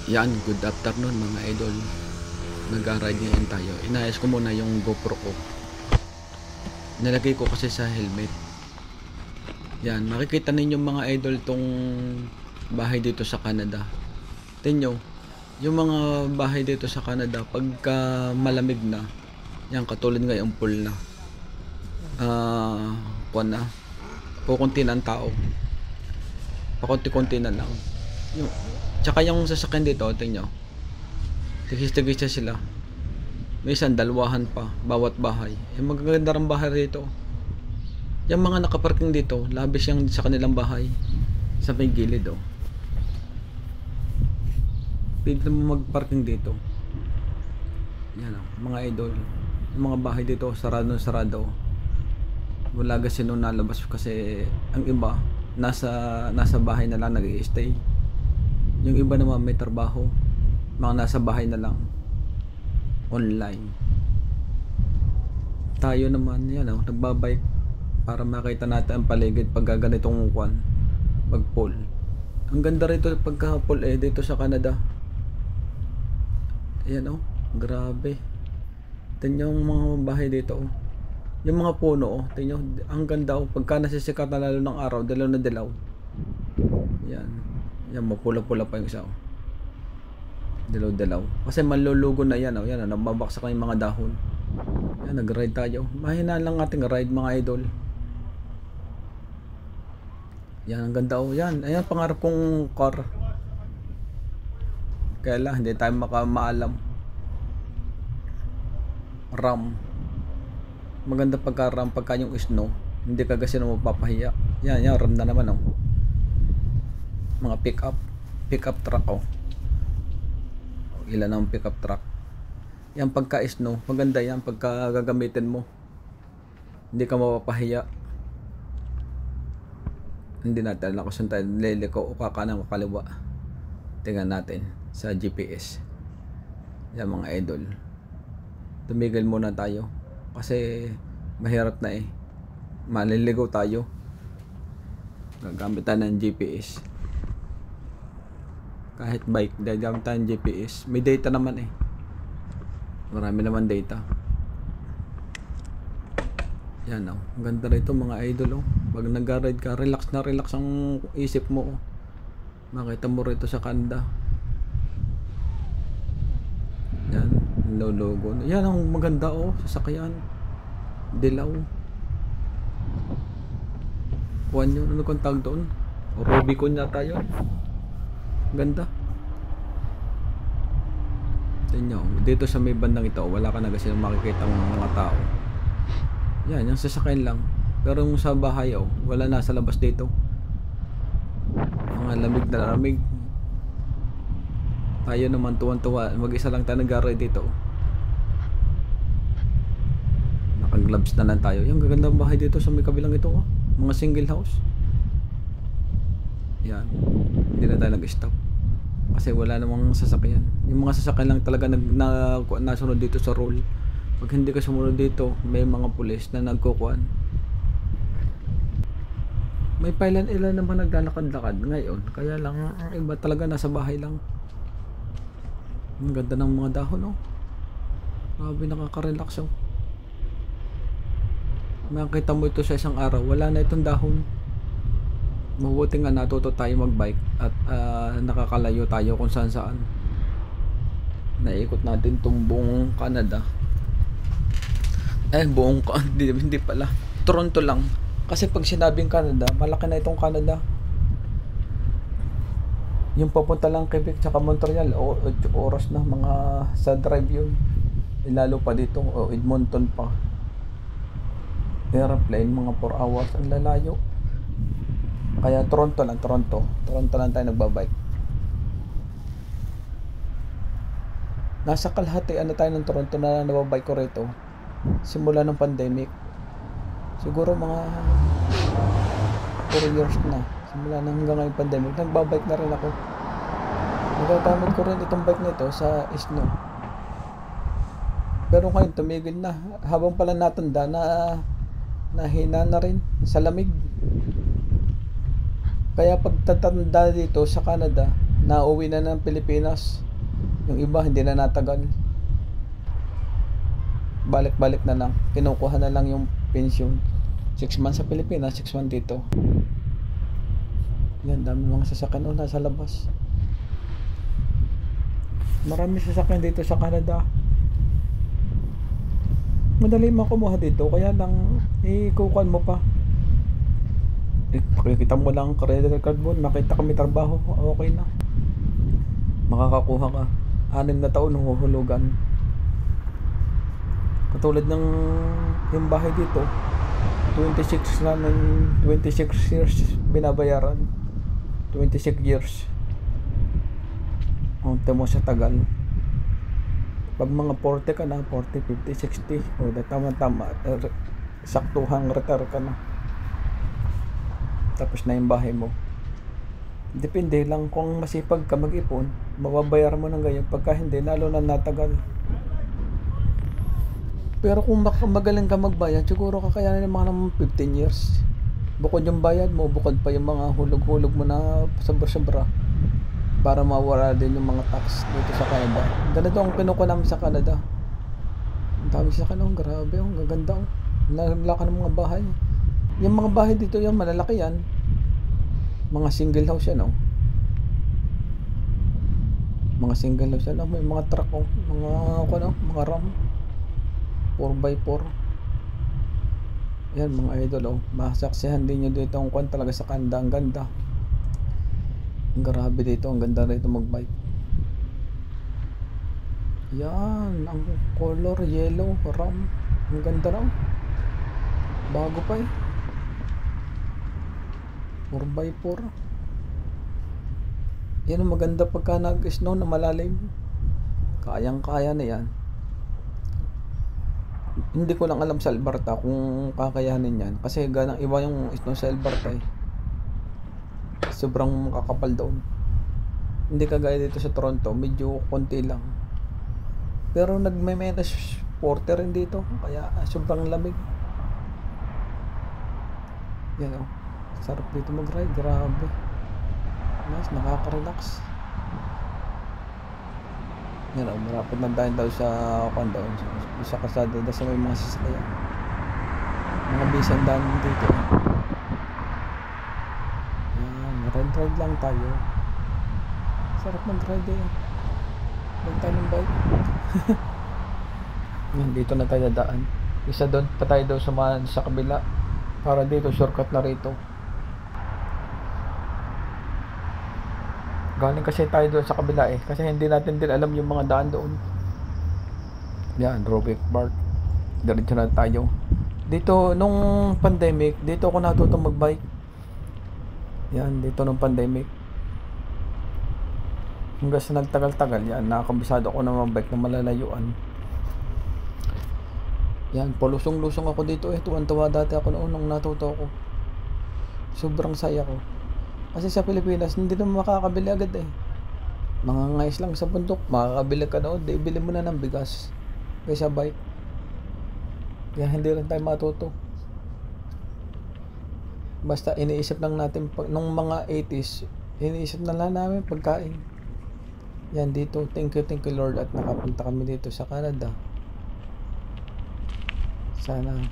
Yan, good afternoon mga idol. Nag-ride ngayon tayo. Inayos ko muna yung GoPro ko. Nilagay ko kasi sa helmet. Yan, makikita ninyo mga idol tong bahay dito sa Canada. Tingnan nyo, yung mga bahay dito sa Canada, pagka malamig na, yan katulad ngayon pool na. Kuwan na. Kukunti na ang tao. Pakunti-kunti na lang. Yung, tsaka yung sasakyan dito, tingnan nyo. Tigis-tigis sila. May isang dalawahan pa bawat bahay. Yung magaganda rin bahay dito. Yung mga nakaparking dito, labis yung sa kanilang bahay. Sa may gilid oh. Pwede mo magparking dito. Yan oh, mga idol. Yung mga bahay dito, sarado. Wala kasi nung nalabas kasi ang iba nasa bahay na lang nag-i-stay. Yung iba naman may trabaho. Mga nasa bahay na lang online. Tayo naman yan oh, nagbabike para makita natin ang paligid pag ganitong kwan, pag pool. Ang ganda rito pagka pool dito sa Canada. Ayan oh, grabe. Tingnan yung mga bahay dito oh. Yung mga puno oh, tingnan ang ganda oh, pagka nasisikat na lalo ng araw, dilaw na dilaw. Yan. Yan, mapula-pula pa yung isa oh. Dilaw-dilaw. Kasi malulugo na yan oh. Yan oh, nababaksak na yung mga dahon. Yan, nag-ride tayo. Mahina lang ating ride mga idol. Yan, ang ganda oh. Yan, ayan pangarap kong car. Kaya lang, hindi tayo maalam. RAM. Maganda pagka RAM, pagka yung snow. Hindi ka kasi na mapapahiya. Yan, yan, RAM na naman oh. Mga pick-up truck oh. Ilan ang pick-up truck. Yan pagka snow, maganda yan pagka gagamitin mo. Hindi ka mapapahiya. Hindi natin alam kung saan tayo liliko o kakanan o kaliwa. Tingnan natin sa GPS. Yan mga idol. Tumigil muna tayo kasi mahirap na maliligaw tayo. Gagamit tayo ng GPS. Kahit bike, gagamit tayo ng GPS. May data naman marami naman data. Yan oh, ang ganda rito mga idol oh. Pag nag-ride ka, relax na relax ang isip mo oh. Makita mo rito sa Canada. Yan, logo. Yan ang maganda oh, sasakyan. Dilaw. Kuwan yun, ano kong tawag doon? Rubicon yata yun. Ganda. Tingnan, dito sa may bandang ito, wala ka na kasi makikita ng mga tao. Yan, yung sasakyan lang. Pero yung sa bahay wala na sa labas dito. Mga lamig na lamig. Tayo naman tuwan-tuwa, mag-isa lang tayo nag-ride dito. Naka-gloves na lang tayo. Yung gagandang bahay dito sa may kabilang ito oh. Mga single house. Yan. Hindi na tayo nag-stop kasi wala namang sasakyan. Yung mga sasakyan lang talaga nasunod dito sa rule. Pag hindi ka sumunod dito, may mga pulis na nagkukuan. May ilan naman naglalakad-lakad ngayon. Kaya lang ang iba talaga nasa bahay lang. Ang ganda ng mga dahon oh. Grabe, nakaka-relax oh. Makikita mo ito sa isang araw, wala na itong dahon. Mabuti nga natuto tayo magbike at nakakalayo tayo kung saan saan. Naikot natin itong buong Canada. Hindi pala, Toronto lang. Kasi pag sinabing Canada, malaki na itong Canada. Yung papunta lang Quebec tsaka Montreal 8 oras na mga sa drive yun. Lalo pa dito Edmonton pa, airplane mga 4 hours ang lalayo. Kaya Toronto lang tayo nagbabike. Nasa kalahatian na tayo ng Toronto na nagbabike ko rito simula ng pandemic. Siguro mga 4 years na simula na hanggang ngayong pandemic. Nagbabike na rin ako. Nagagamit ko rin itong bike nito sa snow. Pero ngayon tumigil na. Habang pala natanda na nahina na rin sa lamig. Kaya pag tatanda dito sa Canada, nauwi na ng Pilipinas. Yung iba hindi na natagal. Balik-balik na lang. Kinukuha na lang yung pension. 6 months sa Pilipinas, 6 months dito. Yan, dami mga sasakyan nasa labas. Marami sasakyan dito sa Canada. Madali makumuha dito, kaya lang ikukuhan mo pa. Pakikita mo lang credit card mo, makita kami trabaho, okay na. Makakakuha ka. 6 na taon huhulugan. Katulad ng yung bahay dito, 26 namin, 26 years binabayaran. 26 years. Ang mo sa tagal. Pag mga 40 ka na, 40, 50, 60, o tama-tama, saktuhang retire ka na. Tapos na yung bahay mo. Depende lang kung masipag ka mag-ipon, mababayar mo ng ganyan. Pagka hindi, lalo na natagal. Pero kung magaling ka magbayad, siguro kakayanin ng mga 15 years. Bukod yung bayad mo, bukod pa yung mga hulog-hulog mo na sabra-sabra para mawala din yung mga tax dito sa Canada. Ganito ang kinukuha namin sa Canada. Ang dami sa kanong, grabe, ang gaganda. Nalaka ng mga bahay. Yung mga bahay dito, yung malalaki yan. Mga single house yan, oh. Mga single house yan, oh. May mga truck, oh. Mga ram. 4x4. Yan, mga idol, oh. Masaksihan din nyo dito ang kwan talaga sa Canada. Ang ganda. Ang grabe dito. Ang ganda dito magbike. Yan. Ang color yellow ram. Ang ganda raw. Bago pa eh. 4x4. Yan ang maganda pagka nag-snow na malalim. Kayang-kaya na yan. Hindi ko lang alam sa Alberta kung kakayanin yan. Kasi ganang iba yung snow sa Alberta eh. Sobrang kakapal doon. Hindi kagaya dito sa Toronto. Medyo konti lang. Pero nagme-minus 40 rin dito. Kaya sobrang lamig. Yan o. Sarap dito mag-ride. Grabe. Nice. Nakaka-relax. Yan o. Marapit na daw sa condo. Sa kasada. Dahil sa may mga sasakyan. Mga bisan daan dito. Ride lang tayo. Sarap mag-ride eh. Huwag tayo ng bike. Yan, dito na tayo daan. Isa doon pa tayo daw sa kabila. Para dito, shortcut na rito. Galing kasi tayo doon sa kabila eh. Kasi hindi natin din alam yung mga daan doon. Yan, Robic Park. Diretso na tayo. Dito, nung pandemic, dito ako natutong magbike. Yan, dito nung pandemic. Hanggang sa nagtagal-tagal, yan, nakakabisado ako ng magbike na malalayuan. Yan, palusong-lusong ako dito eh. Tuwan-tuwa dati ako noon nung natuto ako. Sobrang saya ko. Kasi sa Pilipinas, hindi naman makakabili agad eh. Mga ngayos lang sa bundok, makakabili ka noon, di bili mo na ng bigas. Kaysa bike. Kaya hindi rin tayo matuto. Basta iniisip lang natin nung mga 80s, iniisip na lang namin pagkain. Yan dito, thank you Lord at nakapunta kami dito sa Canada. Sana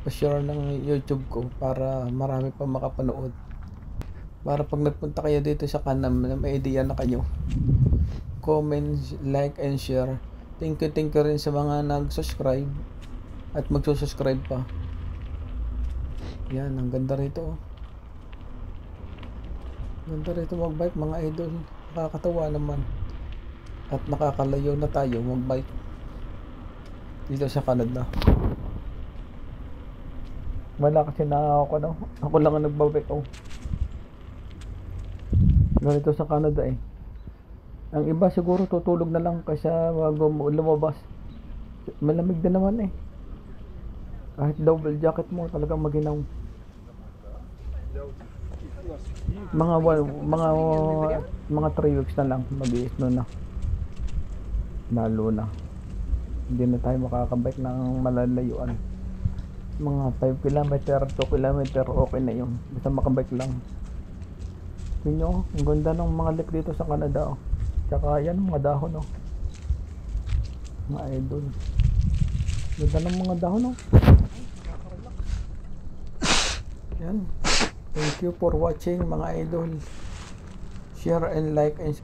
pa-share ng YouTube ko para marami pa makapanood. Para pag nagpunta kayo dito sa Canada, may idea na kayo. Comment, like and share. Thank you rin sa mga nag-subscribe at magsusubscribe pa. Yan, ang ganda rito. Ganda rito magbike mga idol. Nakakatawa naman. At nakakalayo na tayo magbike dito sa Canada. Wala kasi ako lang ang nagbabike oh. Ganito sa Canada eh. Ang iba siguro tutulog na lang kaysa lumabas. Malamig din naman eh. Kahit double jacket mo talagang maginaw. Mga 3 weeks na lang mag-i-snow na. Lalo na. Hindi na tayo makakabike ng malalayuan. Mga 5 km, 2 km okay na yun. Basta makabike lang. Yun nyo, ang ganda ng mga lake dito sa Canada, oh. Tsaka yan, mga dahon, oh. Mga idol. Ganda ng mga dahon, oh. Yan. Thank you for watching, mga idol. Share and like and